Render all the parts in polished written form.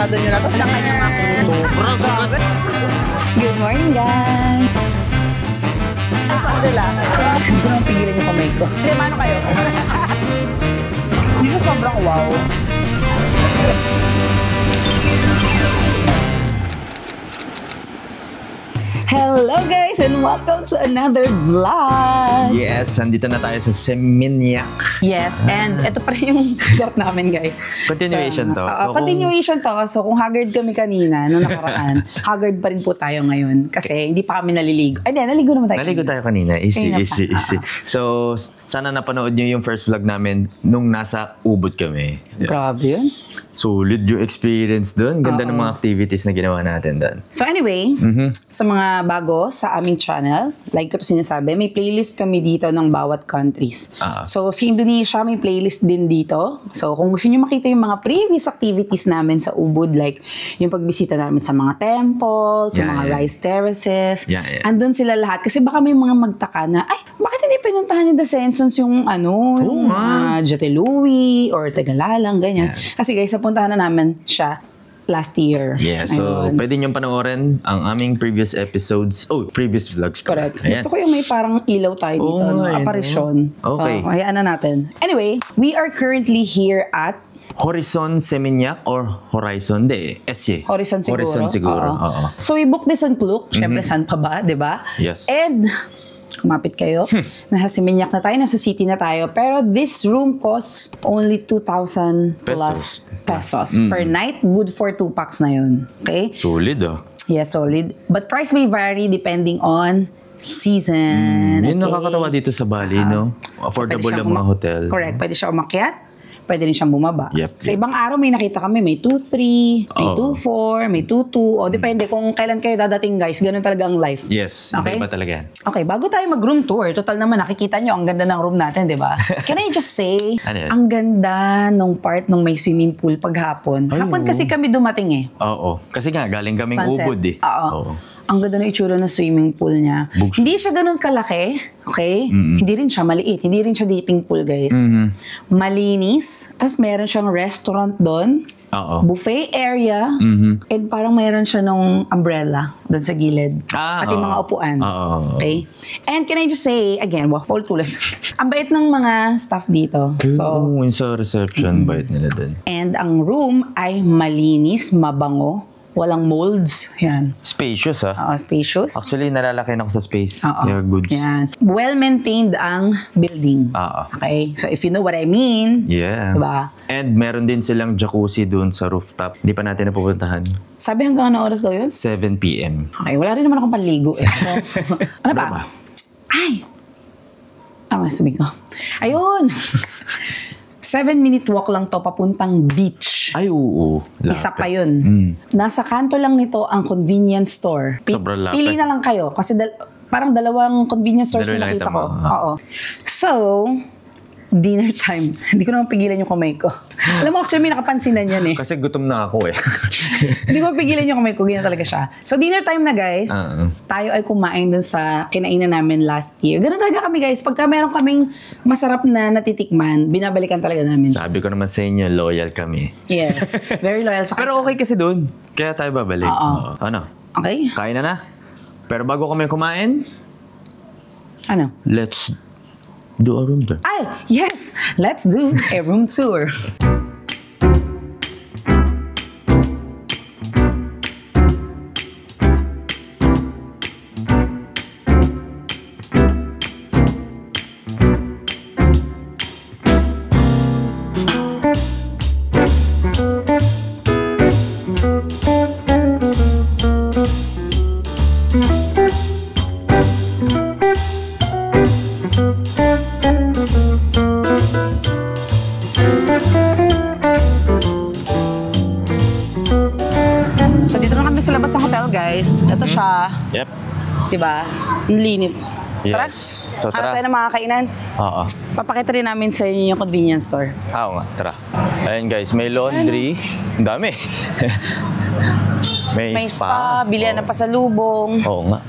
Sigurado nyo na to sa kanyang aking. Sobrang grabe. Good morning, guys. Alhamdulillah. Hindi ko nang pigilan yung kamay ko. Mano kayo? Hindi ko sobrang wow. Hello guys and welcome to another vlog! Yes, andito na tayo sa Seminyak. Yes, and ito pa rin yung resort namin guys. Continuation to. Continuation to. So kung haggard kami kanina, nung nakaraan, haggard pa rin po tayo ngayon. Kasi hindi pa kami naliligo. Ay, naligo naman tayo. Naligo tayo kanina. Easy. So, sana napanood nyo yung first vlog namin nung nasa Ubud kami. Grabe yun. Solid yung experience doon. Ganda ng mga activities na ginawa natin doon. So anyway, sa mga bago sa aming channel, like ko to sinasabi, may playlist kami dito ng bawat countries. So sa Indonesia, may playlist din dito. So kung gusto nyo makita yung mga previous activities namin sa Ubud, like yung pagbisita namin sa mga temples, sa mga rice terraces, andun sila lahat. Kasi baka may mga magtaka na, ay, bakit hindi pinuntahan ni The Sensons yung yung Jatiluwi or Tagalalang, ganyan. Kasi guys, napuntahan na namin siya last year. Yeah, so pwede niyong panoorin ang aming previous episodes. Previous vlogs. Correct. Gusto ko yung may parang ilaw tayo dito, apparition. Okay. So, hayaan na natin. Anyway, we are currently here at Horizon Seminyak or Horizon? Horizon siguro. Horizon siguro. So we booked this on Klook. Siyempre, saan pa ba, di ba? Yes. And kumapit kayo. Nasa Seminyak na tayo, nasa city na tayo. Pero this room costs only 2,000 plus pesos per night. Good for 2 packs na yun. Okay? Solid Yes, solid. But price may vary depending on season. Yun nakakatawa dito sa Bali, no? Affordable ang mga hotel. Correct. Pwede siya umakyat. Pwede rin siyang bumaba. Sa ibang araw may nakita kami, may 2-3, may 2-4, may 2-2. O depende kung kailan kayo dadating guys. Ganun talaga ang life. Yes. Okay? Iba talaga yan. Okay, bago tayo mag-room tour, total naman nakikita nyo ang ganda ng room natin, di ba? Can I just say, ang ganda nung part nung may swimming pool paghapon. Hapon kasi kami dumating Oo. Kasi nga, galing kaming Ubud Oo. Ang ganda ng itsura ng swimming pool niya. Hindi siya ganun kalaki, okay? Hindi rin siya maliit. Hindi rin siya dipping pool, guys. Malinis. Tapos meron siyang restaurant doon. Buffet area. And parang meron siya nung umbrella doon sa gilid. At yung mga upuan. Okay? And can I just say, again, wall tulad. Ang bait ng mga staff dito. So, sa reception, bait nila doon. And ang room ay malinis, mabango. Walang molds. Yan. Spacious, spacious. Actually, nalalaki na ako sa space. Goods. Yan. Well-maintained ang building. Okay? So, if you know what I mean. Yeah. Diba? And meron din silang jacuzzi doon sa rooftop. Hindi pa natin napupuntahan. Sabi hanggang ano oras daw yun? 7 p.m. Okay. Wala rin naman akong panligo So, ano ba? Ay! Sabi ko. Ayun! 7-minute walk lang to papuntang beach. Ay, oo. Isa pa yun. Nasa kanto lang nito ang convenience store. Pili na lang kayo. Kasi parang dalawang convenience stores na nakita ko. So, dinner time. Hindi ko naman pigilan yung kamay ko. Alam mo, actually may nakapansinan yan Kasi gutom na ako Hindi ko pigilan yung kamay ko. Ganyan talaga siya. So, dinner time na guys. Tayo ay kumain dun sa kinainan namin last year. Ganun talaga kami guys. Pagka meron kaming masarap na natitikman, binabalikan talaga namin. Sabi ko naman sa inyo, loyal kami. Yes. Very loyal sa Pero okay kasi dun. Kaya tayo babalik. Ano? Okay. Kain na. Pero bago kami kumain, let's do a room tour. Yes! Let's do a room tour. Guys, ito siya. Yep. Diba? Ang linis. Yes. So, tara. Harap tayo ng mga kainan. Papakita rin namin sa inyo yung convenience store. Nga, tara. Ayan guys, may laundry. Ang dami. may spa. Bilihan ng pasalubong. Oo nga.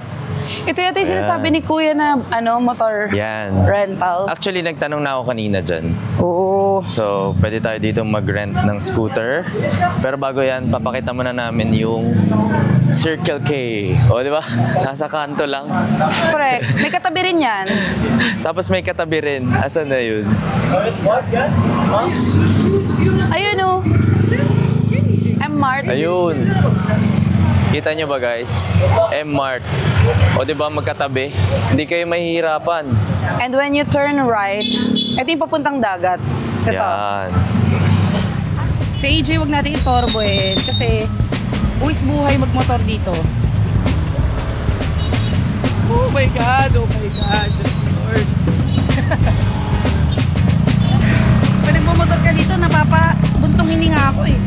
Ito yata yung sinasabi ni Kuya na motor Yan. rental. Actually, nagtanong na ako kanina dyan. Oo. So, pwede tayo dito mag-rent ng scooter. Pero bago yan, papakita muna namin yung Circle K. O, di ba? Nasa kanto lang. Correct. May katabi rin yan. Tapos may katabi rin. Asan na yun? Ayun o. M-Mart. Ayun. Kita nyo ba guys? M-Mart. O di ba magkatabi? Hindi kayo mahihirapan. And when you turn right, ito yung papuntang dagat. Ito. Yan. Si AJ, wag natin istorbohin kasi uwis buhay magmotor dito. Oh my God! Oh my God! Lord. Pag nagmumotor ka dito, napapabuntong hininga ako eh.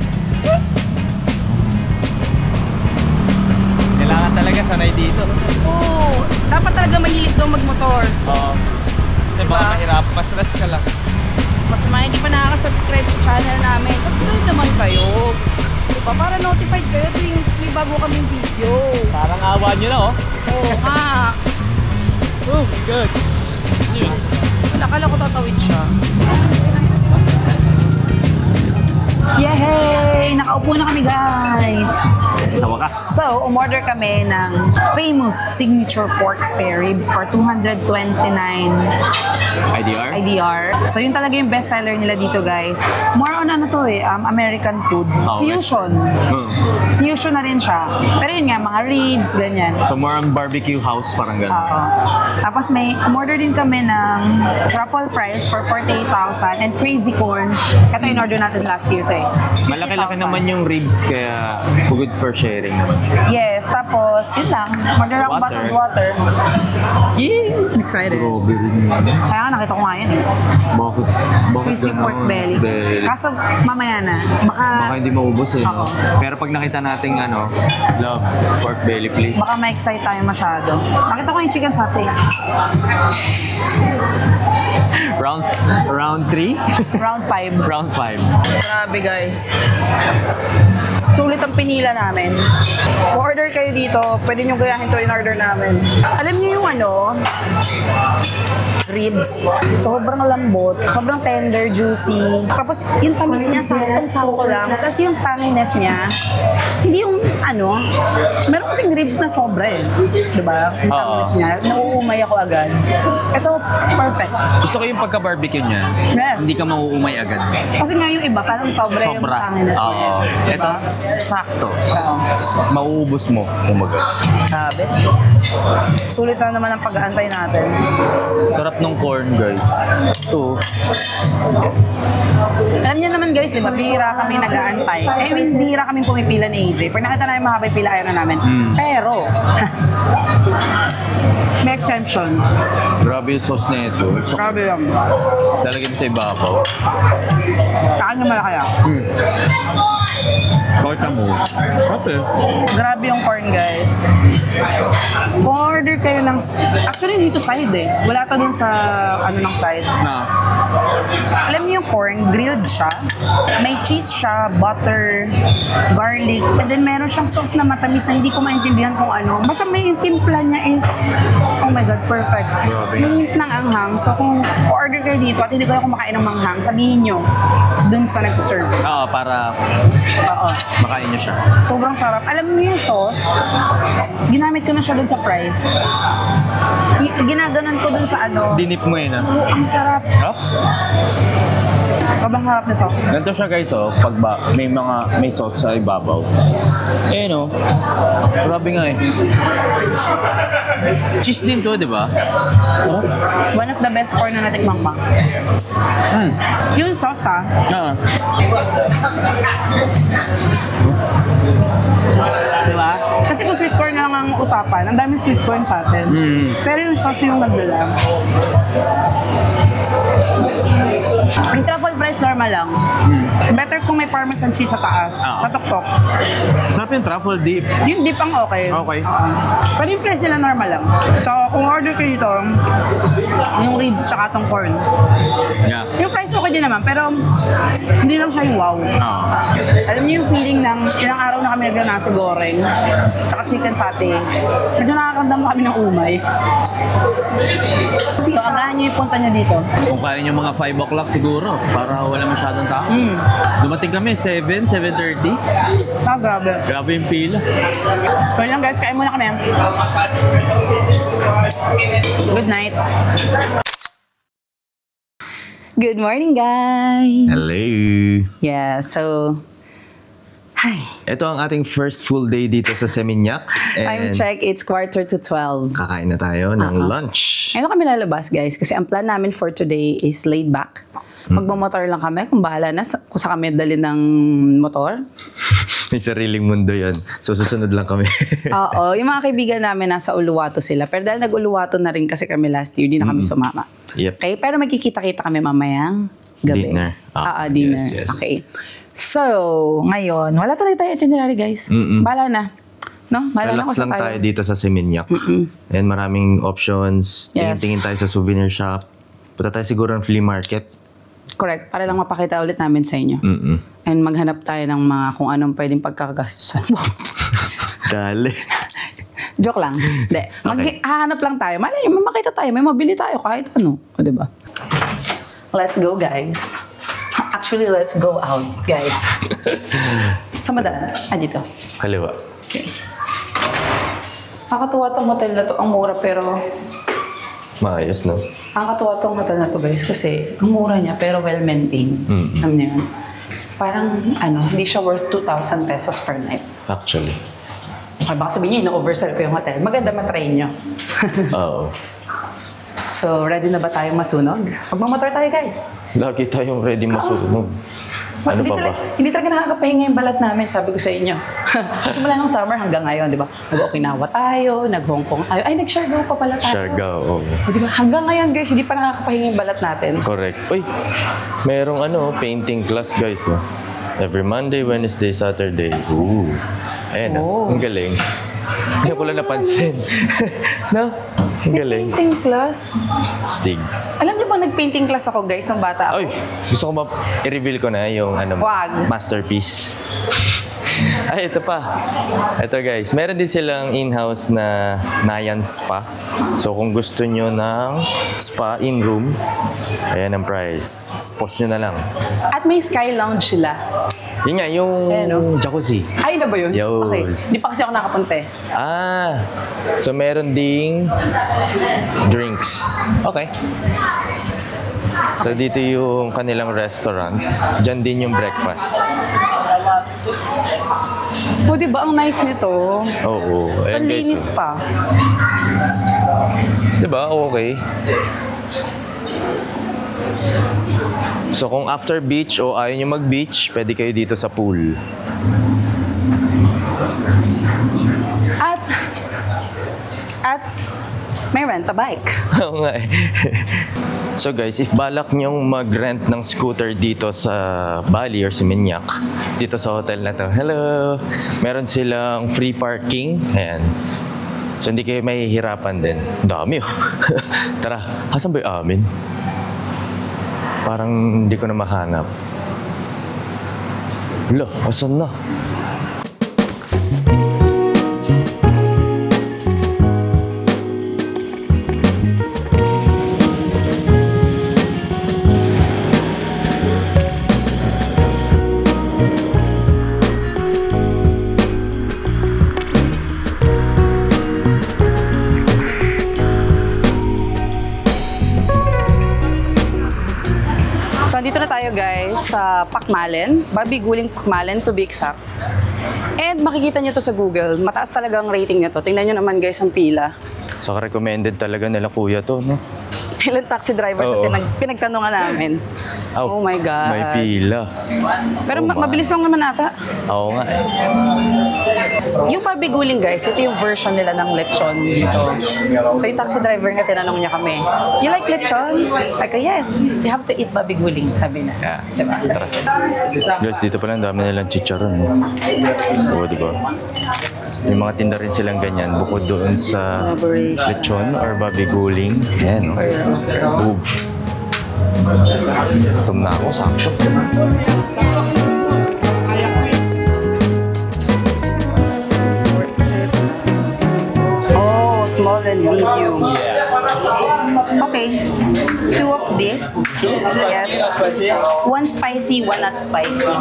Kailangan talaga sanay dito. Oo. Dapat talaga mahilig kang magmotor. Oo. Kasi baka mahirap, pa-stress ka lang. Mas hindi pa nakaka-subscribe sa channel namin. Subscribe naman kayo. Diba? Para notified kayo tuwing may bago kaming video. Parang awa nyo na oh. Oo nga. Oh, good. Yun. Akala ko tatawid siya. Yay! Nakaupo na kami guys! Sa wakas. So, umorder kami ng famous signature pork spare ribs for 229 IDR. So, yun talaga yung best seller nila dito guys. More on American food. Fusion. Fusion na rin siya. Pero yun nga, mga ribs, ganyan. So, more on barbecue house, parang gano'n. Tapos may umorder din kami ng truffle fries for 48,000 and crazy corn. Ito yung order natin last year to eh. Malaki-laki naman yung ribs, kaya good for sharing naman. Yes, tapos yun lang. Order ako bottled water. Yeah! Excited. Kaya nga nakita ko nga yun eh. Bakit? Crispy pork belly. Kaso mamaya na. Baka hindi maubos eh. Oo. Pero pag nakita nating love, pork belly please. baka ma-excite tayo masyado. Nakita ko yung chicken satay. Round 3? Round 5. Round 5. Grabe guys. Sulit ang pinila namin. Kung order kayo dito, pwede nyo gayahin to in order namin. Alam niyo yung ribs. Sobrang lambot, sobrang tender, juicy. Tapos yung tamis niya, saktong-sakto lang. Tapos yung tanginess niya, hindi yung meron kasing ribs na sobra eh. Diba? Yung tanginess niya, nauumay ako agad. Ito, perfect. Gusto ko yung pagka-barbecue niya. Yeah. Hindi ka mauumay agad. Kasi nga yung iba, parang sobra yung tanginess niya. Ito, sakto. Oo. Mauubos mo, kumaga. Sabi. Sulit na naman ang pag-aantay natin. Sarap ng corn, guys. Ito. Alam niyo naman guys, di ba? Bihira kami nag-aantay. Bihira kami pumipila ni AJ. Pag nakita namin mahaba yung pila, ayaw na namin. Pero, may exemption. Grabe yung sauce na ito. Grabe lang. Lalagyan sa ibabaw. Saan naman kaya? Bakit mo? Okay. Grabe yung corn guys. Kung order kayo ng... Actually, dito side eh. Wala to dun sa ng side. Na? Alam niyo yung corn, grilled siya. May cheese siya, butter, garlic. And then meron siyang sauce na matamis na hindi ko maintindihan kung ano. Basta may yung timpla niya is, oh my God, perfect. Minint ng anghang. So kung order kayo dito at hindi kayo kumakain ng manghang, sabihin nyo dun sa nagsiserve. Oo, para makain niyo siya. Sobrang sarap. Alam niyo yung sauce, ginamit ko na siya dun sa fries. Ginaganon ko dun sa Dinip mo yun Ang sarap. Sarap? Sobrang sarap nito. Ganito siya guys pag may sauce sa ibabaw. Grabe nga eh. Cheese din to, di ba? One of the best corn na natikmang pa. Yung sauce diba? Kasi kung sweet corn lang ang usapan, ang daming sweet corn sa atin. Pero yung sauce yung nagdala. Yung truffle fries normal lang. Better kung may parmesan cheese sa taas. Patok-tok. Sarap yung truffle dip. Yung dip ang okay. Okay. Pero yung fries nila normal lang. So, kung order kayo ito, yung ribs tsaka tong corn. Yeah. Yung fries mo okay din naman, pero hindi lang siya yung wow. Alam niyo yung feeling ng ilang araw na kami nasa goreng, saka chicken satay. Medyo nakakandam kami ng umay. So, agahan niyo yung punta niya dito. Kung kaya nyo mga 5 o'clock siguro, para wala masyadong tao. Dumating kami, 7:30. Ah, grabe. Grabe yung pila. So lang guys, kain muna kami. Good night. Good morning, guys. Hello. Yeah, so... Hi. Ito ang ating first full day dito sa Seminyak. Time check, it's 11:45. Kakain na tayo ng lunch. Ngayon kami lalabas, guys, kasi ang plan namin for today is laid back. Magmamotor lang kami, kung bahala na kung sa kami dali ng motor. May sariling mundo yan. So, susunod lang kami. Oo, yung mga kaibigan namin nasa Uluwatu sila. Pero dahil nag-Uluwatu na rin kasi kami last year, di na kami sumama. Yep. Okay, pero magkikita-kita kami mamayang gabi. Dinner. Dinner. Yes, yes. Okay. So, ngayon, wala talaga tayo itinerary, guys. Bahala na. No? Bahala na Relax lang tayo dito sa Seminyak. And maraming options. Yes. Tingin-tingin tayo sa souvenir shop. Punta tayo siguro ng flea market. Correct. Para lang mapakita ulit namin sa inyo. And maghanap tayo ng mga kung anong pwedeng pagkakagastusan mo. Dali. Joke lang. Hindi. Hahanap lang tayo. Malay nyo, makita tayo. May mabili tayo kahit ano. O, diba? Let's go, guys. Actually, let's go out, guys. Sa madaan. Dito. Kaliwa. Okay. Nakakatuwa tong hotel na to. Ang mura pero... Maayos, no? Nakakatuwa tong hotel na to, guys. Kasi ang mura niya pero well-maintained. Alam niyo yun? Parang, hindi siya worth 2,000 pesos per night. Actually. Okay, baka sabihin niyo, in-oversell ko yung hotel. Maganda matry niyo. Oo. So, ready na ba tayong masunog? Magmamotor tayo, guys. Lagi tayong ready masunog. Ano pa ba? Hindi talaga nakakapahinga yung balat namin, sabi ko sa inyo. Simula ng summer hanggang ngayon, di ba? Nag-Okinawa tayo, nag-Hong Kong tayo. Ay, nag-Siargao pa pala tayo. Siargao, oo. Di ba? Hanggang ngayon, guys, hindi pa nakakapahinga yung balat natin. Correct. Uy, merong painting class, guys. Oh. Every Monday, Wednesday, Saturday. Ooh. Ayan, ang galing. Hindi ko lang napansin. No? Ang galing. Painting class? Stig. Alam niyo ba, nag-painting class ako, guys, ng bata ako? Ay, gusto ko i-reveal ko na yung Wag. masterpiece. Ay, ito pa. Ito guys, meron din silang in-house na Nayan Spa. So kung gusto nyo ng spa in-room, ayan ang price. Post nyo na lang. At may Sky Lounge sila. Yun nga, yung jacuzzi. Ay, na ba yun? Yo. Okay. Hindi pa kasi ako nakapunta eh. So meron ding drinks. Okay. So dito yung kanilang restaurant. Diyan din yung breakfast. O, diba? Ang nice nito. Oo. So, Ayan, guys, linis pa. Diba? Okay. So kung after beach o ayaw nyo mag-beach, pwede kayo dito sa pool. At may rent a bike. Oo nga eh. So guys, if balak nyong mag-rent ng scooter dito sa Bali or Seminyak, dito sa hotel na to, hello! Meron silang free parking. Ayan. So hindi kayo mahihirapan din. Dami oh. Tara, asan ba yung amin? Parang hindi ko na mahanap. Hala, asan na? So, dito na tayo guys sa Pakmalen. Babiguling Pakmalen to be exact. And makikita nyo to sa Google. Mataas talaga ang rating nito. Tingnan nyo naman guys ang pila. So, recommended talaga nila kuya to, no? Ilang taxi drivers na pinagtanungan namin. Oh my God. May pila. Pero mabilis lang naman ata. Oo nga eh. Yung pabiguling guys, ito yung version nila ng lechon dito. So yung taxi driver nga tinanong niya kami, you like lechon? Like, yes, you have to eat pabiguling, sabi na. Yeah. Diba? Tara. Guys, dito pala ang dami nilang chicharon. Oo, diba? May mga tinda rin silang ganyan bukod doon sa lechon or babiguling. Ayan, oh. Gutom na ako, sakto. Oh, small and medium. Okay. 2 of this. Yes. 1 spicy, 1 not spicy.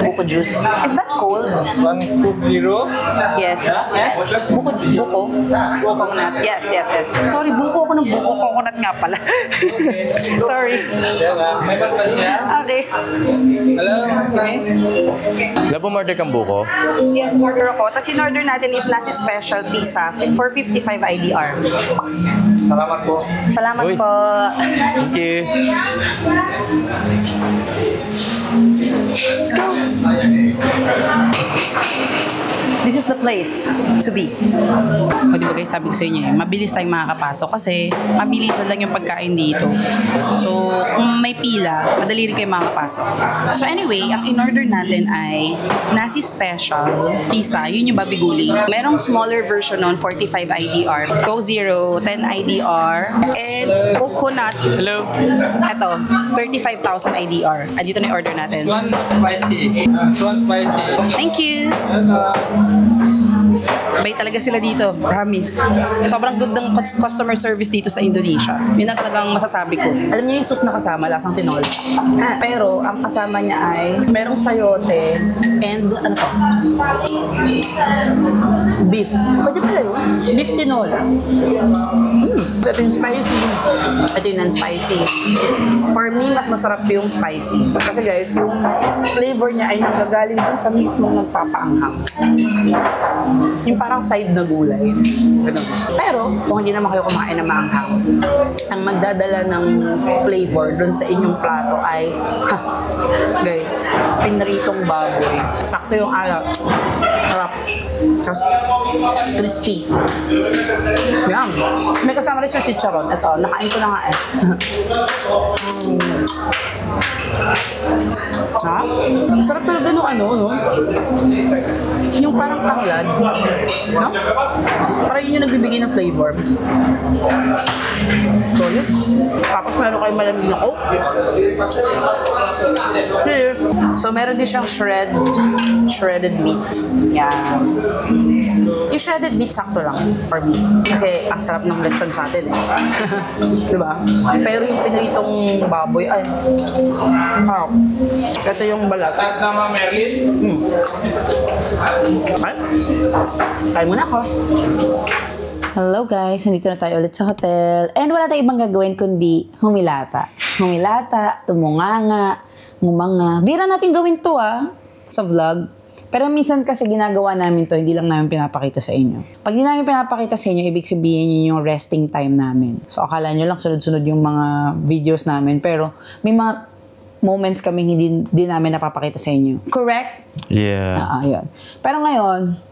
Buko juice. Is that cold? 150. Yes. Buko? Coconut. Yes. Sorry, buko ako ng buko. Coconut nga pala. Sorry. May pagpas siya. Okay. Hello. Labo order kang buko? Yes, order ako. Tapos in-order natin is nasi special pizza for 55 IDR. Salamat po. Salamat Uy. po. Thank you. Let's go. This is the place to be. O diba guys, sabi ko sa inyo, mabilis tayong makakapasok kasi mabilisan lang yung pagkain dito. So, kung may pila, madali rin kayo makakapasok. So anyway, ang in-order natin ay nasi special pizza. Yun yung babiguling. Merong smaller version nun, 45 IDR. Coke Zero, 10 IDR. And coconut. Hello. Ito, 35,000 IDR. Dito na yung order natin. One spicy. One spicy. Thank you! Bay talaga sila dito, promise. Sobrang good ng customer service dito sa Indonesia. Yun na talagang masasabi ko. Alam niyo yung soup na kasama, lasang tinola. Pero ang kasama niya ay merong sayote and ano to? Beef. Pwede pala yun? Beef tinola. Ito yung spicy. Ito yung non-spicy. For me, mas masarap yung spicy. Kasi guys, yung flavor niya ay nanggagaling dun sa mismong nagpapaanghang. Yung parang side na gulay. Ganun. Pero, kung hindi naman kayo kumain ng maanghang, ang magdadala ng flavor dun sa inyong plato ay, guys, pinritong baboy. Sakto yung alat. Sarap. Tapos, crispy. Yum. Tapos may kasama rin siya chicharon. Ito, nakain ko na nga eh. Ha? Sarap talaga nung ano, no? Yung parang tanglad. No? Parang yun yung nagbibigay ng flavor. Solid. Tapos meron kayong malamig na coke. Cheers! So meron din siyang shredded meat. Yan. Yung shredded meat sakto lang for me. Kasi ang sarap ng lechon sa atin eh. Diba? Pero yung piniritong baboy, ay, wow. Ito yung balat. Taas naman, Merlin. Okay. Kain muna ako. Hello guys, nandito na tayo ulit sa hotel. And wala tayong ibang gagawin kundi humilata. Humilata, tumunganga, ngumanga. Bira natin gawin to sa vlog. Pero minsan kasi ginagawa namin to, hindi lang namin pinapakita sa inyo. Pag hindi namin pinapakita sa inyo, ibig sabihin yun yung resting time namin. So akala nyo lang sunod-sunod yung mga videos namin. Pero may mga moments kami hindi namin napapakita sa inyo. Correct? Yeah. Yun. Pero ngayon,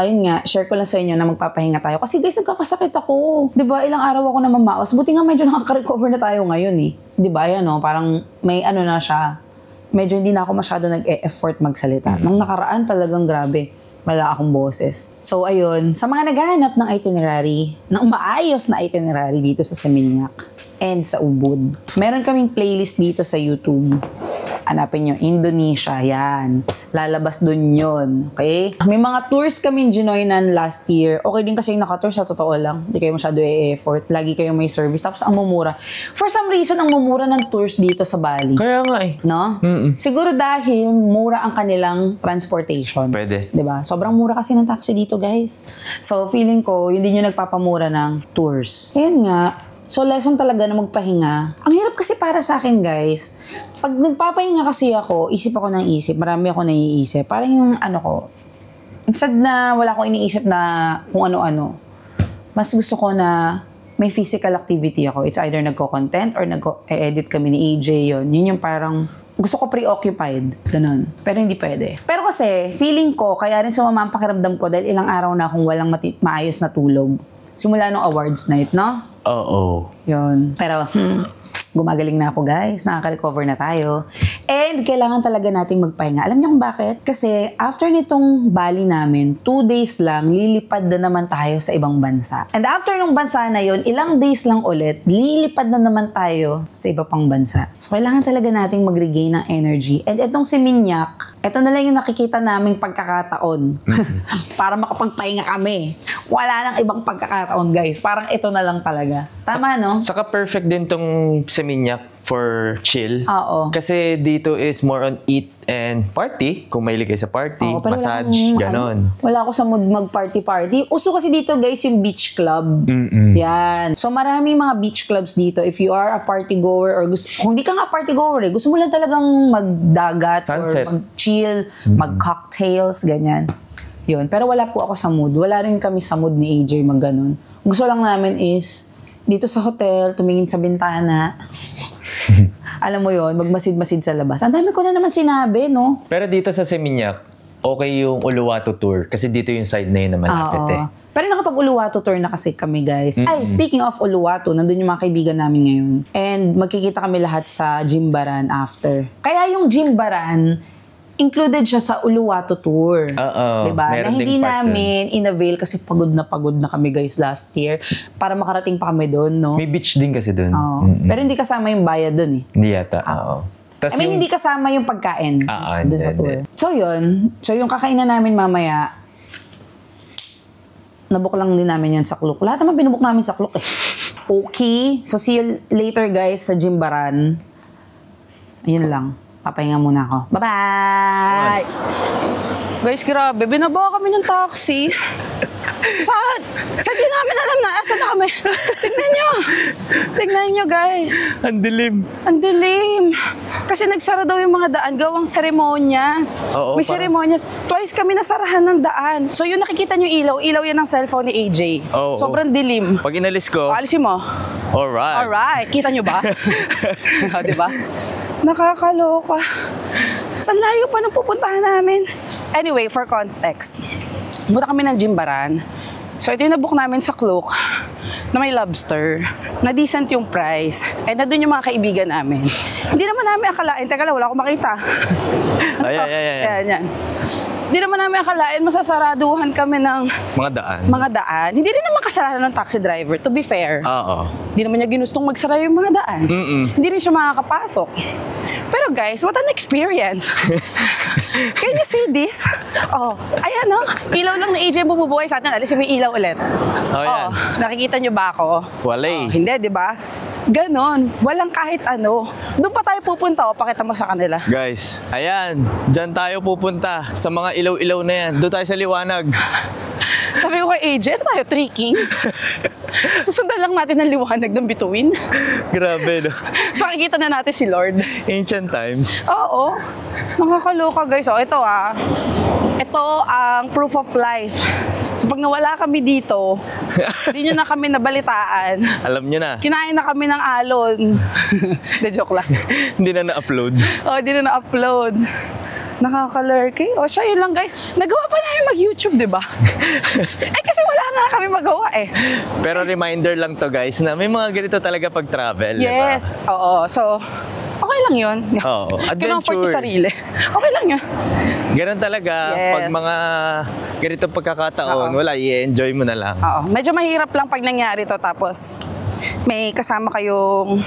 yun nga, share ko lang sa inyo na magpapahinga tayo. Kasi guys, nagkakasakit ako. Diba, ilang araw ako na mamaos. Buti nga medyo nakaka-recover na tayo ngayon eh. Diba, yan parang may ano na siya. Medyo hindi na ako masyado nag-e-effort magsalita. Nung nakaraan talagang grabe. Wala akong boses. So, ayun. Sa mga naghahanap ng itinerary, ng maayos na itinerary dito sa Seminyak and sa Ubud, meron kaming playlist dito sa YouTube. Hanapin nyo, Indonesia, yan. Lalabas dun yun, okay? May mga tours kami ginoinan last year. Okay din kasi yung naka-tour, sa totoo lang. Hindi kayo masyado e-effort. Lagi kayong may service. Tapos ang mumura. For some reason, ang mumura ng tours dito sa Bali. Kaya nga eh. No? Siguro dahil mura ang kanilang transportation. Pwede. Diba? Sobrang mura kasi ng taxi dito, guys. So, feeling ko, hindi nyo nagpapamura ng tours. Yan nga. So, lesson talaga na magpahinga. Ang hirap kasi para sa akin, guys. Pag nagpapahinga kasi ako, isip ako ng isip. Marami ako naiisip. Parang yung instead na wala akong iniisip na kung ano-ano, mas gusto ko na may physical activity ako. It's either nagko-content or nag-edit kami ni AJ yun. Yun yung parang gusto ko preoccupied. Ganun. Pero hindi pwede. Pero kasi, feeling ko, kaya rin sumama ang pakiramdam ko dahil ilang araw na akong walang maayos na tulog. Simula nung awards night, no? Oo. Yun. Pero, gumagaling na ako, guys. Nakaka-recover na tayo. And, And kailangan talaga nating magpahinga. Alam niyo kung bakit? Kasi after nitong Bali namin, 2 days lang, lilipad na naman tayo sa ibang bansa. And after nung bansa na yon, ilang days lang ulit, lilipad na naman tayo sa iba pang bansa. So kailangan talaga nating mag-regain ng energy. And itong si Minyak, ito na lang yung nakikita naming pagkakataon para makapagpahinga kami. Wala nang ibang pagkakataon, guys. Parang ito na lang talaga. Tama, no? Saka perfect din tong Seminyak for chill. Oo. Kasi dito is more on eat and party. Kung mahilig kayo sa party, Oo, pero massage, ganon. Wala ako sa mood mag-party-party. Uso kasi dito, guys, yung beach club. Yan. So, maraming mga beach clubs dito. If you are a party goer or kung di ka nga party goer, gusto mo lang talagang magdagat Sunset. or mag-chill, mag-cocktails, ganyan. Yun. Pero wala po ako sa mood. Wala rin kami sa mood ni AJ mag-ganon. Gusto lang namin is dito sa hotel, tumingin sa bintana. Alam mo yon, magmasid-masid sa labas. Ang dami ko na naman sinabi, no? Pero dito sa Seminyak, okay yung Uluwatu tour. Kasi dito yung side na yun na malapit eh. Pero nakapag-Uluwatu tour na kasi kami, guys. Ay, speaking of Uluwatu, nandun yung mga kaibigan namin ngayon. And magkikita kami lahat sa Jimbaran after. Kaya yung Jimbaran, included siya sa Uluwatu tour. Diba? Na hindi namin in-avail kasi pagod na kami, guys, last year para makarating pa kami doon, no? May beach din kasi doon. Pero hindi kasama yung bayad doon, eh. Hindi yata. I mean, hindi kasama yung pagkain doon sa tour. So, yun. So, yung kakainan namin mamaya, nabook lang din namin yan sa Klook. Lahat naman binubook namin sa Klook, eh. Okay. So, see you later, guys, sa Jimbaran. Ayun lang. Papahinga muna ako. Bye-bye! Guys, grabe. Binabawa kami ng taxi. Sa di namin alam na. Asa na kami? Tignan nyo, guys. Ang dilim. Ang dilim. Kasi nagsara daw yung mga daan. Gawang seremonyas. May seremonyas. Twice kami nasarahan ng daan. So, yung nakikita nyo ilaw. Ilaw yan ng cellphone ni AJ. Sobrang dilim. Pag inalis ko. Alisin mo. Alright. Kita nyo ba? Diba? Nakakaloka. Sa layo pa nang pupuntahan namin. Anyway, for context, punta kami ng Jimbaran. So, ito yung nabook namin sa Klook na may lobster, na decent yung price. And nandun yung mga kaibigan namin. Hindi naman namin akalain. Teka lang, wala akong makita. Yan. Hindi naman namin akalain, masasaraduhan kami ng mga daan. Hindi rin naman kasalanan ng taxi driver, to be fair. Hindi naman niya ginustong magsara yung mga daan. Hindi rin siya makakapasok. Pero guys, what an experience. Can you see this? Ayan, no? Ilaw lang na AJ bumubuhay sa atin. Alis yung may ilaw ulit. Nakikita niyo ba ako? Wala Hindi, di ba? Ganon. Walang kahit ano. Doon pa tayo pupunta. Pakita mo sa kanila. Guys, ayan. Diyan tayo pupunta. Sa mga ilaw-ilaw na yan. Doon tayo sa liwanag. Sabi ko kay AJ, ano tayo? 3 Kings? Susundan lang natin ang liwanag ng bituin. Grabe, no? So, makikita na natin si Lord. Ancient times. Oo. Nakakaloka, guys. Ito Ito ang proof of life. So, pag nawala kami dito, hindi nyo na kami nabalitaan. Alam nyo na. Kinain na kami ng alon. De joke lang. Hindi na na-upload. Hindi na na-upload. Nakakalurky. Siya yun lang, guys. Nagawa pa namin mag-YouTube, di ba? Kasi wala nga kami magawa, eh. Pero reminder lang to, guys, na may mga ganito talaga pag travel. Yes. Diba? Oo. So, okay lang yun. Adventure. Yung sarili. Okay lang yun. Ganun talaga. Yes. Pag mga ganito pagkakataon, wala, i-enjoy mo na lang. Medyo mahirap lang pag nangyari to. Tapos, may kasama kayong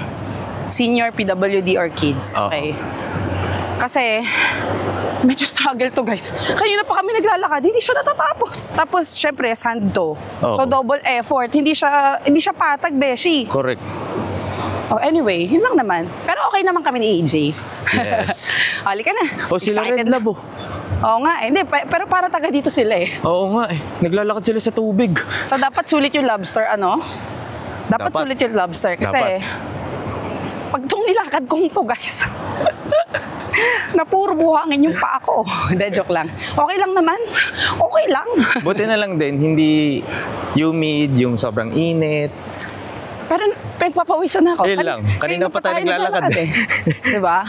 senior PWD or kids. Okay. Kasi, medyo struggle to, guys. Kanina pa kami naglalakad, hindi siya natatapos. Tapos, syempre, sand to. So, double effort. Hindi siya patag, beshi. Correct. Anyway, yun lang naman. Pero okay naman kami ni AJ. Yes. Halika na. Sila Red Lab, Oo nga, hindi. Pero para taga dito sila, eh. Oo nga, eh. Naglalakad sila sa tubig. So, dapat sulit yung lobster, ano? Dapat sulit yung lobster. Kasi, pag itong nilakad kong to, guys, na puro buhangin yung paa ko. Hindi, joke lang. Okay lang naman. Okay lang. Buti na lang din, hindi humid, yung sobrang init. Pero pinagpapawisan ako. Ayun lang. Kanina pa tayo naglalakad eh. Diba?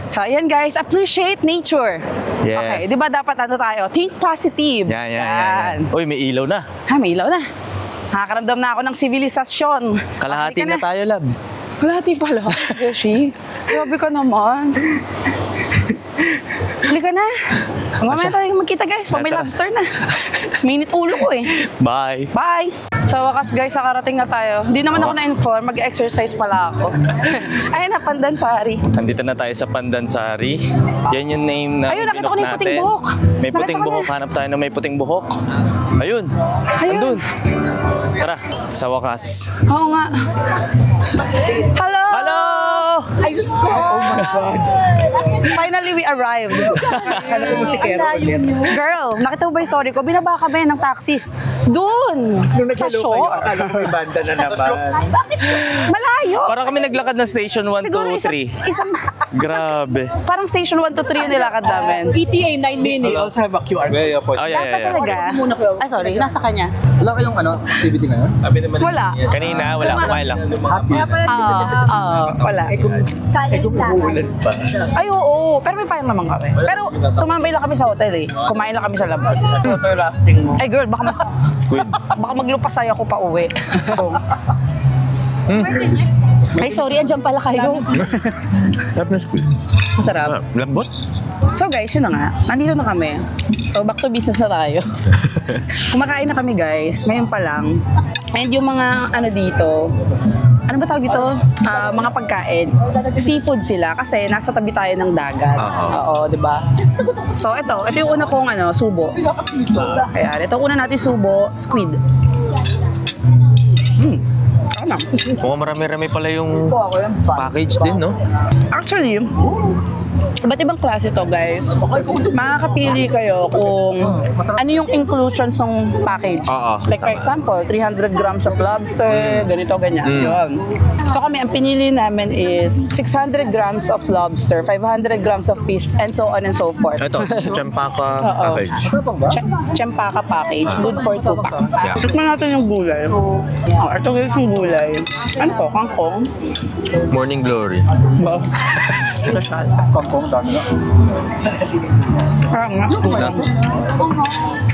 So, ayan guys, appreciate nature. Yes. Okay, di ba dapat ano tayo? Think positive. Yan. Uy, may ilaw na. May ilaw na. Nakakaramdam na ako ng sibilisasyon. Kalahati na tayo, lab. Kalahati pala. Yoshi, grabe ka naman. Halika na. Mamaya tayo magkita guys. Pag may lobster na. Minute ulo ko eh. Bye! Bye! Sa wakas guys, nakarating na tayo. Hindi naman ako na-inform. Mag-exercise pala ako. Ayun na, Pandansari. Nandito na tayo sa Pandansari. Yan yung name na Ayun, nakita ko na yung puting natin. buhok. May Nakita puting ko buhok. na. Hanap tayo na may puting buhok. Ayun. Andun. Tara, sa wakas. Oo nga. Hello! Hello! Ayos ko! Oh my God. Finally, we arrived. Alam mo si Kero ulit. Girl, nakita mo ba yung story ko? Binaba kami ng taxis. Doon! Nung Sa naglalo kayo, shore. akala ko may banda na naman. Malayo! Parang kami naglakad ng station 1, Siguro 2, 3. isang Grabe. parang station 1 to 3 yung nilakad namin. ETA 9 We minutes. also have a QR code. Oh, yeah, Dapat yeah. talaga. Ay, sorry. Nasa kanya. Wala kayong activity ngayon? Wala. Kanina, wala. Kumain lang. Wala. Kung umuulan pa. Ay, oo. Pero may payang naman kami. Pero tumambay lang kami sa hotel eh. Kumain lang kami sa labas. Water lasting mo. Ay, girl, baka Squid. baka maglupasay ako pa uwi. Ay, sorry. Andyan pala kayo. Sarap na squid. Masarap. Lambot? So guys, yun na nga. Nandito na kami. So back to business na tayo. Kumakain na kami guys. Ngayon pa lang. And yung mga ano dito, ano ba tawag dito? Mga pagkain. Seafood sila kasi nasa tabi tayo ng dagat. Oo, di ba? So ito yung una kong subo. Ayan, ito una natin subo, squid. Ano? Oo, marami-rami pala yung package din, no? Actually, iba't ibang klase to guys. Makakapili kayo kung ano yung inclusions ng package. Like for example, 300 grams of lobster, ganito, ganyan. Yun. So kami, ang pinili namin is 600 grams of lobster, 500 grams of fish, and so on and so forth. Ito, Champaka package. Champaka package, good for 2 packs. Yeah. Tikman natin yung gulay. Ito guys yung gulay. Ano to? Kangkong? Morning Glory. Wow. Social. Kangkong dami na. Parang nga.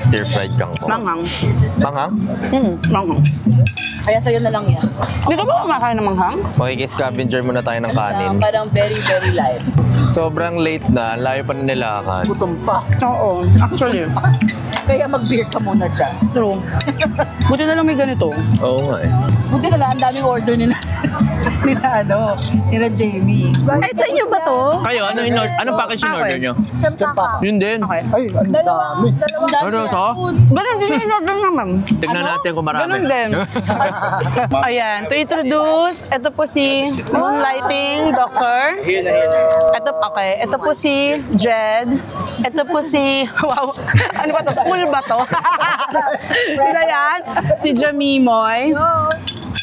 Stir-fried kangkong. Manghang. Manghang? Manghang. Kaya sa'yo na lang yan. Hindi ka ba kumakain ng manghang? Makikiscavenger muna tayo ng kanin. Parang very, very light. Sobrang late na. Layo pa na nilakad. Gutom pa. Oo, actually. Kaya mag-beer ka muna dyan. True. Buti na lang may ganito. Oo nga eh. Buti na lang, ang daming order nila. Nila Jamie. Ay, sa inyo ba to? Kayo, anong package in order nyo? Champa. Yun din. Okay. Ay, ang dami. Ano to? Ganun din yung order naman. Tignan natin kung marami. Ganun din. Ayan, to introduce, ito po si Moonlighting Doctor. Ito po si Jed. Ito po si, wow, ano ba to? School ba to? Sila yan, si Jamimoy.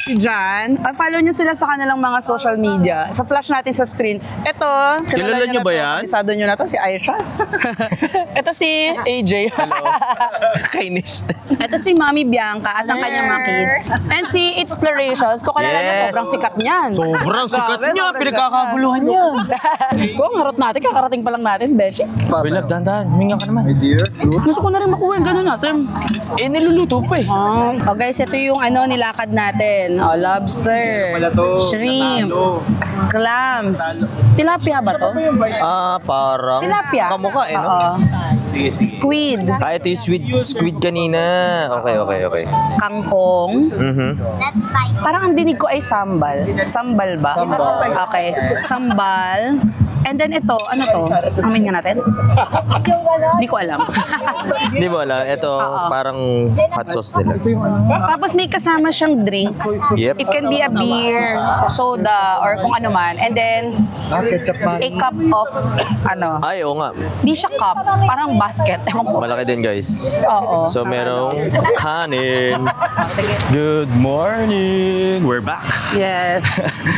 Si Jan. Follow nyo sila sa kanilang mga social media. Sa-flash natin sa screen. Ito, Kilala nyo ba yan? Isado nyo na to, si Aisha. Ito si AJ. Hello. Kainis. Ito si Mami Bianca at ang kanyang mga kids. And si Explorations, kung kalala niya, Yes. sobrang sikat niyan. Sobrang sikat Grabe, niya. sobrang Pinagkakaguluhan niya. Diyos ko, ang harot natin. Kakarating pa lang natin, Beshi. Wait lang, dahan-dahan. Huminga ka naman. Dear, fruit. Gusto ko na rin makuha yung gano'n natin. Eh, niluluto pa eh. Oh, guys, ito yung nilakad natin. Oh, lobster, Wala to. shrimp, clams. Tilapia ba to? Parang Tilapia? kamukha eh, no? Oo. Sige, sige. Squid, Ito yung squid kanina. Okay. kangkong. Parang ang dinig ko ay sambal. Sambal ba? Okay. Sambal. And then ito, ano to? Amin nga natin? Hindi ko alam. Hindi mo alam. Ito, parang hot sauce nila. Tapos may kasama siyang drinks. Yep. It can be a beer, soda, or kung ano man. And then, a cup of, Ay, oo nga. di siya cup, parang basket. Ewan ko. Malaki din, guys. Oo. So, merong kanin. Good morning! We're back! Yes.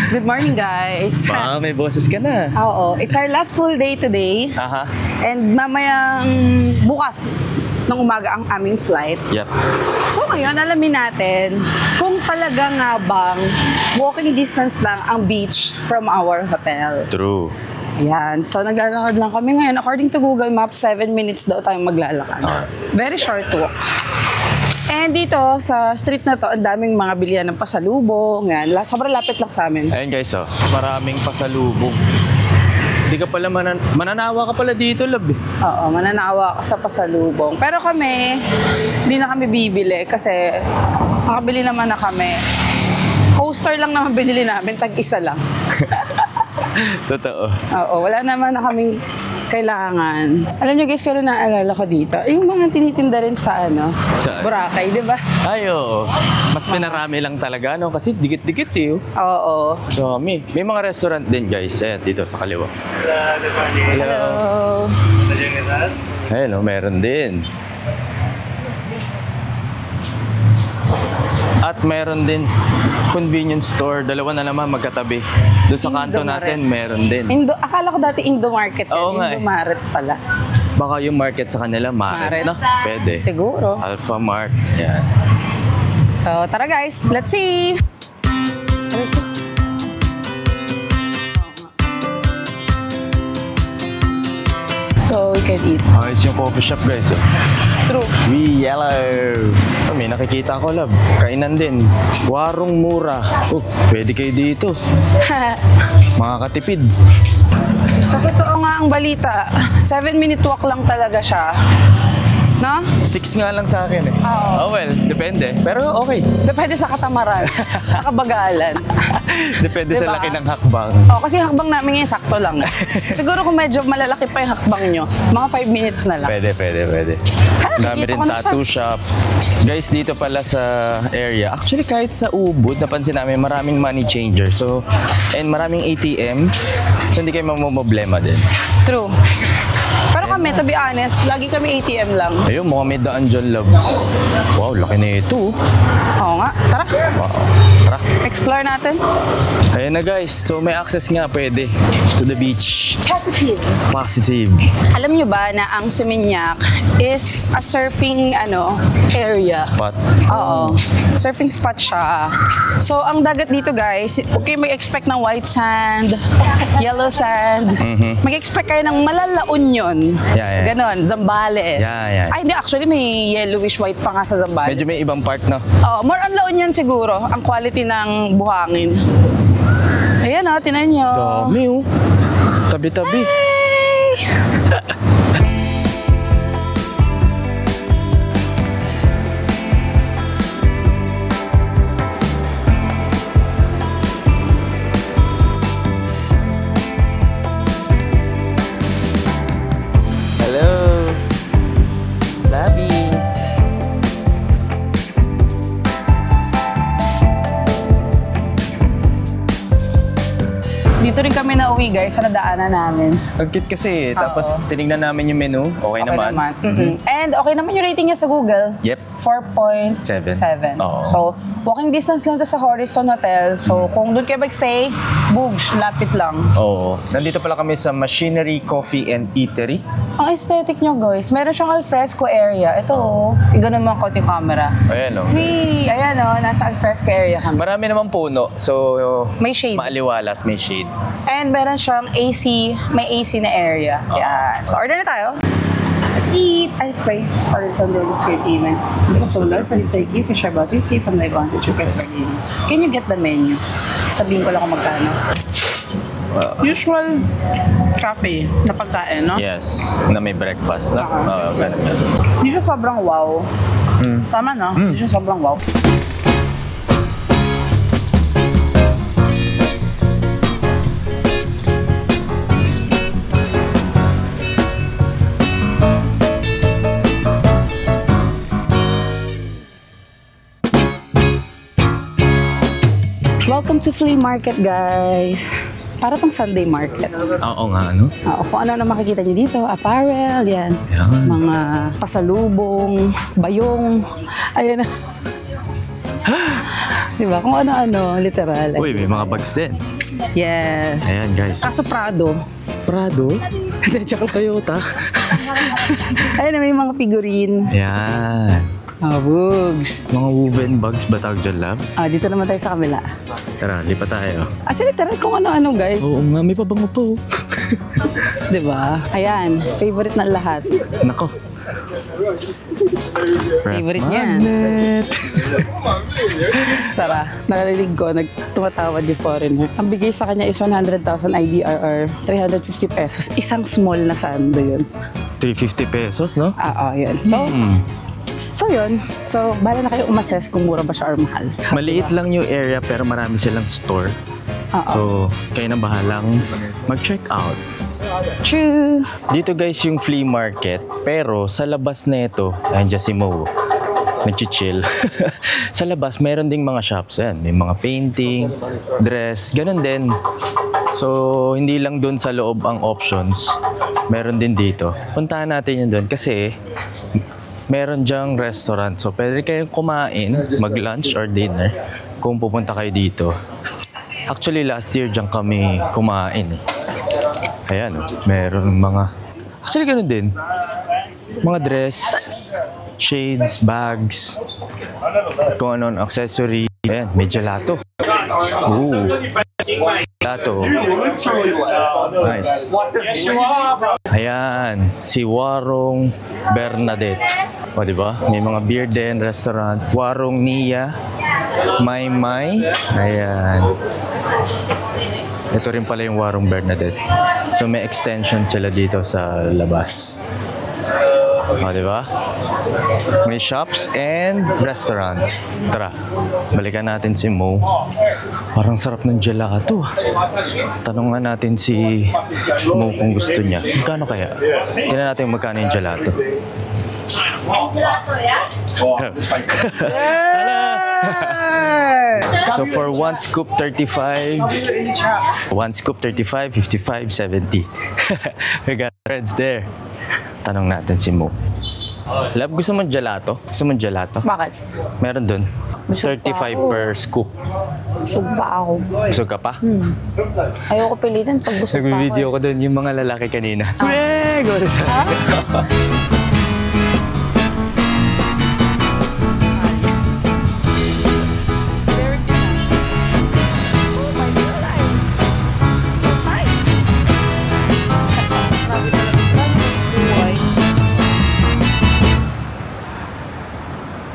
Good morning, guys. May boses ka na. Oo. It's our last full day today. Aha. And mamayang bukas ng umaga ang aming flight. Yep. So ngayon, alamin natin kung talaga nga bang walking distance lang ang beach from our hotel. True. Ayan. So naglalakad lang kami ngayon. According to Google Maps, 7 minutes daw tayong maglalakad. Very short walk. And dito sa street na to, ang daming mga bilihan ng pasalubong. Yan. Sobrang lapit lang sa amin. Ayun guys, oh. Maraming pasalubong. Hindi ka pala mananawa ka pala dito, love. Oo, mananawa ako sa pasalubong. Pero kami, hindi na kami bibili kasi makabili naman na kami. Coaster lang naman binili namin, tag-isa lang. Totoo. Oo, wala naman na kaming kailangan. Alam niyo guys, kaya naalala ko dito, yung mga tinitinda rin sa Saan? Boracay, di ba? Ay, oo. Mas pinarami lang talaga, no? Kasi dikit-dikit eh. Oo. Dami. May mga restaurant din, guys. Ayan, dito sa kaliwa. Hello. Ayun, oh, meron din. At meron din convenience store. Dalawa na naman magkatabi. Doon sa kanto Indomaret. natin, meron din. Akala ko dati Indomarket. Oo nga eh. Indomaret pala. Baka yung market sa kanila, Maret, Maret. no? Pwede. Siguro. Alpha Mart. Yan. So, tara guys, let's see! So, we can eat. Ayos yung coffee shop, guys. Oh. True. We yellow. Oh, may nakikita ko, love. Kainan din. Warong mura. Oh, pwede kayo dito. Makakatipid. So, totoo nga ang balita. 7-minute walk lang talaga siya. No? 6 nga lang sa akin eh. Oo. Oh, well, depende. Pero okay. Depende sa katamaran, sa kabagalan. Depende sa Diba? laki ng hakbang. Oh, kasi hakbang namin ngayon, sakto lang. Siguro kung medyo malalaki pa yung hakbang nyo, mga 5 minutes na lang. Pwede. Dami nakikita rin ko na tattoo shop. Guys, dito pala sa area. Actually, kahit sa Ubud, napansin namin maraming money changer. So, and maraming ATM. So, hindi kayo mamumblema din. True. Pero kami, to be honest, lagi kami ATM lang. Ayun, mga may daan dyan, love. Wow, laki na ito. Oo nga, tara. Wow. Tara. Explore natin. Ayan na guys. So, may access nga pwede to the beach. Positive. Positive. Alam nyo ba na ang Seminyak is a surfing area? Spot. Oo. Surfing spot siya. So, ang dagat dito guys, okay, mag-expect ng white sand, yellow sand. Mag-expect kayo ng malalaon yun. Yeah. Ganon, Zambales. Yeah. Ay, hindi. Actually, may yellowish white pa nga sa Zambales. Medyo may ibang part, no? Oo, more on La Union siguro, ang quality ng buhangin. Ayan tinan nyo. Dami, oh. Tabi-tabi. Hello. Labi. Dito rin kami nauwi guys sa nadaanan namin. Ang cute kasi. Tapos tinignan namin yung menu. Okay naman. And okay naman yung rating niya sa Google. Yep. 4.7. Oo. So, walking distance lang to sa Horizon Hotel. So, kung doon kayo mag-stay, Bugs, lapit lang. Oo. Nandito pala kami sa Machinery Coffee and Eatery. Ang aesthetic nyo guys, meron siyang alfresco area. Ito ganun mga konting camera. Ayan, oh. Ayan nasa alfresco area kami. Marami naman puno. So, May shade. maaliwalas, may shade. And meron siyang AC, may AC na area. Yan. So, order na tayo. Let's eat! Ice spray. All it's on the script even. This is solar for this turkey, fish are butter, safe from live on to request for daily. Can you get the menu? Sabihin ko lang kung magkano. Usual cafe na pagkain, no? Yes. Na may breakfast na. Ganun yan. Hindi siya sobrang wow. Tama, no? Hindi siya sobrang wow. Welcome to flea market, guys. Para tong Sunday market. Oo nga, ano? Kung ano na makikita nyo dito, apparel, yan. Mga pasalubong, bayong, ayun na. Diba? Kung ano-ano, literal. Uy, may mga bags din. Yes. Ayan, guys. Kaso Prado. Prado? Joke lang. Toyota? Ayun na, may mga figurine. Yan. Bugs. Mga woven bags ba tawag dyan, lab? Dito naman tayo sa kabila. Tara, lipat tayo. Literal kung ano-ano, guys. Oo nga, may pabango po. Diba? Ayan, favorite ng lahat. Nako, Favorite niya. Magnet. Tara, narinig ko, tumatawad yung foreigner. Ang bigay sa kanya is 100,000 IDR or 350 pesos. Isang small na sando yun. 350 pesos, no? Yun. So yun. So, bahala na kayo umassess kung mura ba siya or mahal. Maliit lang yung area pero marami silang store. So, kayo na bahalang mag-check out. True. Dito guys yung flea market, pero sa labas na ito, nandiyan si Mo, nag-chill. Sa labas, meron ding mga shops. Ayan, may mga painting, dress, ganun din. So, hindi lang dun sa loob ang options. Meron din dito. Puntahan natin yun dun kasi meron dyang restaurant. So, pwede kayong kumain, mag-lunch or dinner kung pupunta kayo dito. Actually, last year dyan kami kumain eh. Ayan, meron mga... Actually, ganun din. Mga dress, shades, bags, kung ano, accessory. Ayan, may gelato. Ooh. Gelato. Nice. Ayan, si Warong Bernadette. O, diba? May mga beer din, restaurant. Warong Nia. May. Ayan. Ito rin pala yung Warong Bernadette. So may extension sila dito sa labas. O, diba? May shops and restaurants. Tara, balikan natin si Mo. Parang sarap ng gelato. Tanong nga natin si Mo kung gusto niya. Magkano kaya? Tingnan natin magkano yung gelato. So for one scoop 35, 55, 70. We got friends there. Tanong natin si Mo. Love, gusto mo gelato? Gusto mo gelato? Bakit? Meron dun. Busog pa 35 ako. per scoop. Busog pa ako. Busog ka pa? Ayoko pilitin pag busog pa ako. Nag-video ko dun yung mga lalaki kanina. Go sa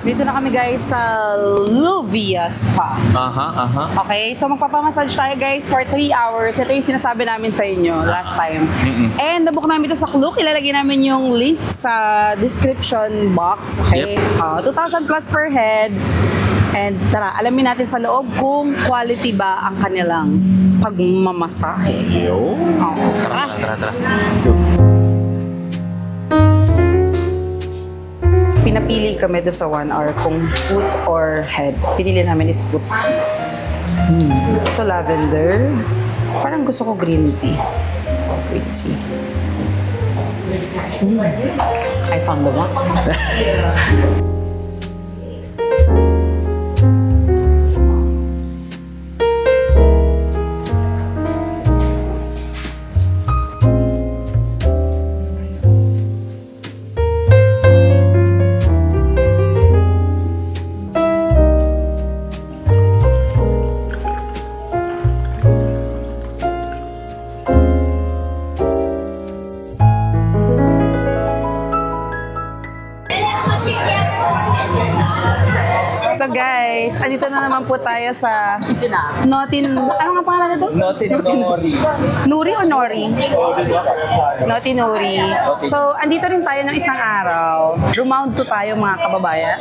Dito na kami guys sa Luvia Spa. Okay, so magpapamassage tayo guys for 3 hours. Ito yung sinasabi namin sa inyo last time. And nabook namin ito sa Klook. Ilalagay namin yung link sa description box. Okay, 2,000 plus per head. And tara, alamin natin sa loob kung quality ba ang kanilang pagmamasahe. Tara. Let's go. Pinapili kami doon sa 1 hour kung foot or head. Pinili namin is foot. Ito lavender. Parang gusto ko green tea. Green tea. I found the one. So guys, andito na naman po tayo sa Notin... Ano nga pangalan nito? Nuri o Nori? Noti Nuri. So, andito rin tayo ng isang araw. Round 2 tayo mga kababayan.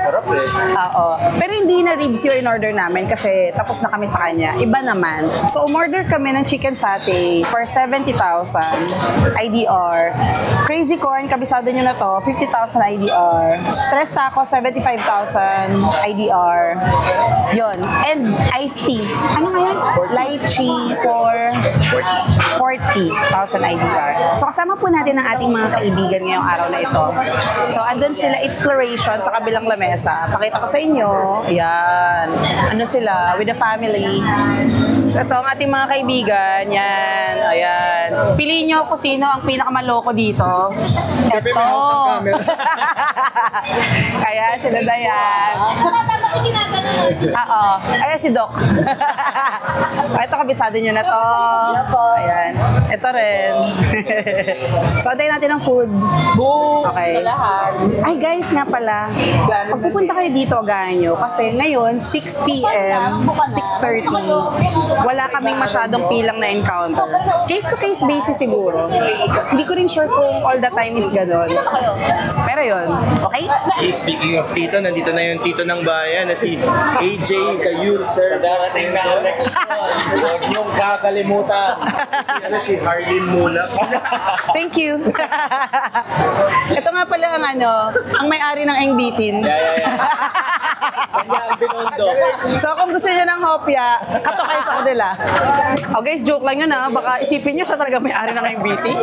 Sarap eh. Oo. Pero hindi na ribs yung in-order namin kasi tapos na kami sa kanya. Iba naman. So, umorder kami ng chicken satay for 70,000 IDR. Crazy corn, kabisado nyo na to, 50,000 IDR. Tres taco, 75,000 IDR. Yon. And iced tea. Ano nga yan? Lychee for 40,000 IDR. So, kasama po natin ang ating mga kaibigan ngayong araw na ito. So, andun sila exploration sa kabilang lamesa. Pakita ko sa inyo. Yan. Ano sila? With the family. So, ito ang ating mga kaibigan. Yan. Ayan. Piliin nyo kung sino ang pinakamaloko dito. Ito. Ayan, sila Dayan. Dapat ginagano natin. Oo. Ayan si Doc. Ito, kabisado nyo na to. Ayan. Ito rin. So, antayin natin ang food. Okay. Ay, guys, nga pala. Pag pupunta kayo dito, agahan nyo. Kasi ngayon, 6 p.m., 6:30, wala kaming masyadong pilang na encounter. Case-to-case basis siguro. Hindi ko rin sure kung all the time is gano'n. Pero yun. Okay? Hey, speaking of tito, nandito na yung tito ng bayan na si AJ Kayul, sir. Darating na next one. Huwag niyong kakalimutan. Si Harlin Mulak. Thank you. Ito nga pala ang ang may-ari ng Eng Bitin. Kanya ang binondo. So kung gusto niyo ng hopya, kato kayo sa kanila. Oh guys, joke lang yun ha. Baka isipin niyo siya talaga may-ari ng Eng Bitin.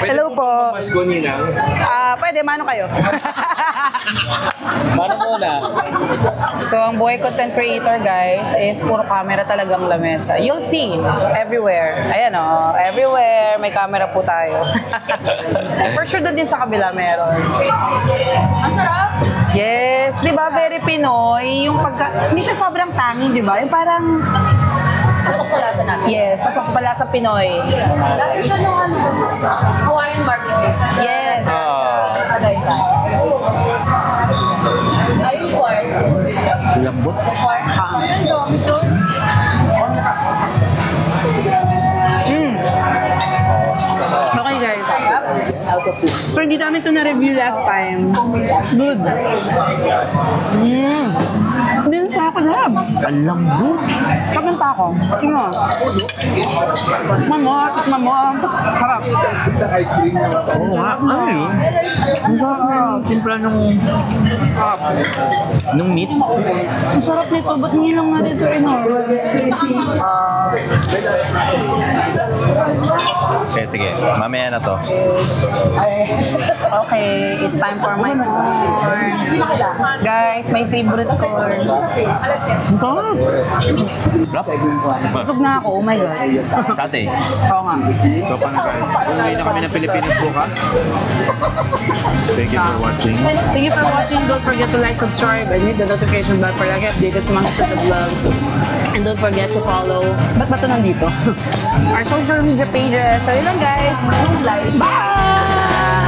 Hello po. Mas ko ninang. Pwede, mano kayo? Paano muna? So ang buhay content creator guys is puro camera talagang lamesa. You'll see everywhere. Ayan everywhere may camera po tayo. For sure doon din sa kabila meron. Ang sarap. Yes, 'di ba? Very Pinoy yung hindi siya sobrang tangy, 'di ba? Yung parang Pasok sa lasa natin. yes, pasok sa lasa Pinoy. Lasa siya ng Hawaiian barbecue. Yes. Ayun, pork. Lambot. Pork. Ayun, dami doon. Okay guys. So hindi namin ito na-review last time. Good. Hindi na tako na. Ang lambot. Pag ng tako. Tingnan mo. Tikman mo. Harap. Oo nga. Ano yun? Ang sarap na yung timpla nung meat. Ang sarap nito. Ba't hindi lang natin ito Okay, sige. Mamaya na to. Okay, it's time for my corn. Guys, my favorite corn. Busog na ako. Oh my God. Sate. Oo nga. So, paano guys? Uwi na kami ng Pilipinas bukas. Thank you for watching. Thank you for watching. Don't forget to like, subscribe, and hit the notification bell para lagi updated sa mga susunod vlogs. And don't forget to follow. Ba't ba ito nandito? Our social media pages. So yun lang guys. Bye!